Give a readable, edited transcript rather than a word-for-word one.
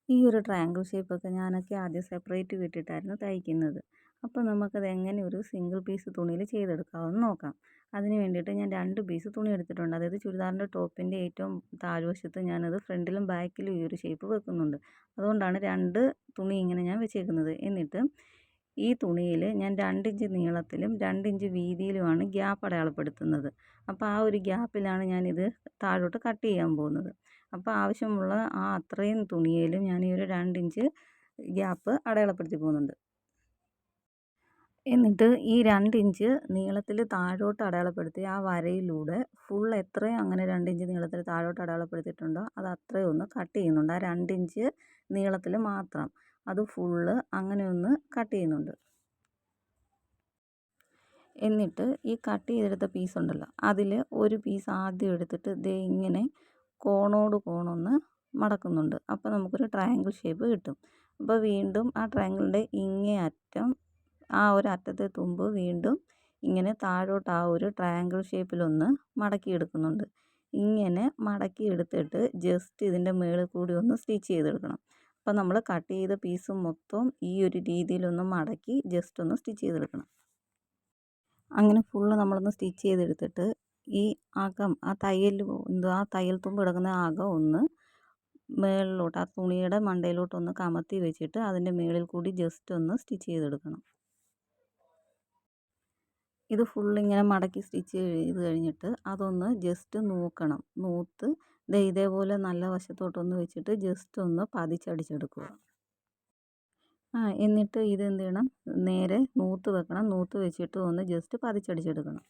ഈ ഒരു ട്രയാങ്കിൾ ഷേപ്പൊക്കെ ഞാനൊക്കെ ആദ്യം സെപ്പറേറ്റ് വിട്ടിട്ടായിരുന്നു തയ്ക്കുന്നത്. അപ്പോൾ നമുക്കത് എങ്ങനെ ഒരു സിംഗിൾ പീസ് തുണിയിൽ ചെയ്തെടുക്കാമെന്ന് നോക്കാം. അതിന് വേണ്ടിയിട്ട് ഞാൻ 2 പീസ് തുണി എടുത്തിട്ടുണ്ട്. അതായത് ചുരിദാറിൻ്റെ ടോപ്പിൻ്റെ ഏറ്റവും താഴ്വശത്ത് ഞാനത് ഫ്രണ്ടിലും ബാക്കിലും ഈ ഒരു ഷേപ്പ് വെക്കുന്നുണ്ട്. അതുകൊണ്ടാണ് 2 തുണി ഇങ്ങനെ ഞാൻ വെച്ചേക്കുന്നത്. എന്നിട്ട് ഈ തുണിയിൽ ഞാൻ 2 ഇഞ്ച് നീളത്തിലും 2 ഇഞ്ച് വീതിയിലുമാണ് ഗ്യാപ്പ് അടയാളപ്പെടുത്തുന്നത്. അപ്പോൾ ആ ഒരു ഗ്യാപ്പിലാണ് ഞാനിത് താഴോട്ട് കട്ട് ചെയ്യാൻ പോകുന്നത്. അപ്പോൾ ആവശ്യമുള്ള അത്രയും തുണിയിലും ഞാൻ ഈ ഒരു 2 ഇഞ്ച് ഗ്യാപ്പ് അടയാളപ്പെടുത്തി പോകുന്നുണ്ട്. എന്നിട്ട് ഈ 2 ഇഞ്ച് നീളത്തിൽ താഴോട്ട് അടയാളപ്പെടുത്തി ആ വരയിലൂടെ ഫുൾ എത്രയും അങ്ങനെ 2 ഇഞ്ച് നീളത്തിൽ താഴോട്ട് അടയാളപ്പെടുത്തിയിട്ടുണ്ടോ അത് അത്രയും ഒന്ന് കട്ട് ചെയ്യുന്നുണ്ട്. ആ 2 ഇഞ്ച് നീളത്തിൽ മാത്രം അത് ഫുള്ള് അങ്ങനെ ഒന്ന് കട്ട് ചെയ്യുന്നുണ്ട്. എന്നിട്ട് ഈ കട്ട് ചെയ്തെടുത്ത പീസ് ഉണ്ടല്ലോ അതിൽ ഒരു പീസ് ആദ്യം എടുത്തിട്ട് ദേ ഇങ്ങനെ കോണോട് കോണൊന്ന് മടക്കുന്നുണ്ട്. അപ്പോൾ നമുക്കൊരു ട്രയാങ്കിൾ ഷേപ്പ് കിട്ടും. അപ്പോൾ വീണ്ടും ആ ട്രയാങ്കിളിൻ്റെ ഇങ്ങേ അറ്റം ആ ഒരു അറ്റത്തെ തുമ്പ് വീണ്ടും ഇങ്ങനെ താഴോട്ട് ആ ഒരു ട്രയാങ്കിൾ ഷേപ്പിലൊന്ന് മടക്കി എടുക്കുന്നുണ്ട്. ഇങ്ങനെ മടക്കി എടുത്തിട്ട് ജസ്റ്റ് ഇതിൻ്റെ മുകളിൽ കൂടി ഒന്ന് സ്റ്റിച്ച് ചെയ്തെടുക്കണം. അപ്പോൾ നമ്മൾ കട്ട് ചെയ്ത പീസ് മൊത്തം ഈ ഒരു രീതിയിലൊന്ന് മടക്കി ജസ്റ്റ് ഒന്ന് സ്റ്റിച്ച് ചെയ്തെടുക്കണം. അങ്ങനെ ഫുള്ള് നമ്മളൊന്ന് സ്റ്റിച്ച് ചെയ്തെടുത്തിട്ട് ഈ അകം ആ തയ്യൽ തുമ്പ് കിടക്കുന്ന അകം ഒന്ന് മുകളിലോട്ട് ആ തുണിയുടെ മണ്ടയിലോട്ടൊന്ന് കമത്തി വെച്ചിട്ട് അതിൻ്റെ മുകളിൽ കൂടി ജസ്റ്റ് ഒന്ന് സ്റ്റിച്ച് ചെയ്തെടുക്കണം. ഇത് ഫുള്ളിങ്ങനെ മടക്കി സ്റ്റിച്ച് ചെയ്ത് കഴിഞ്ഞിട്ട് അതൊന്ന് ജസ്റ്റ് നൂക്കണം. നൂത്ത് ഇതേപോലെ നല്ല വശത്തോട്ടൊന്ന് വെച്ചിട്ട് ജസ്റ്റ് ഒന്ന് പതിച്ചടിച്ചെടുക്കുക. എന്നിട്ട് ഇതെന്ത് ചെയ്യണം, നേരെ നൂത്ത് വെക്കണം. നൂത്ത് വെച്ചിട്ട് ഒന്ന് ജസ്റ്റ് പതിച്ചടിച്ചെടുക്കണം.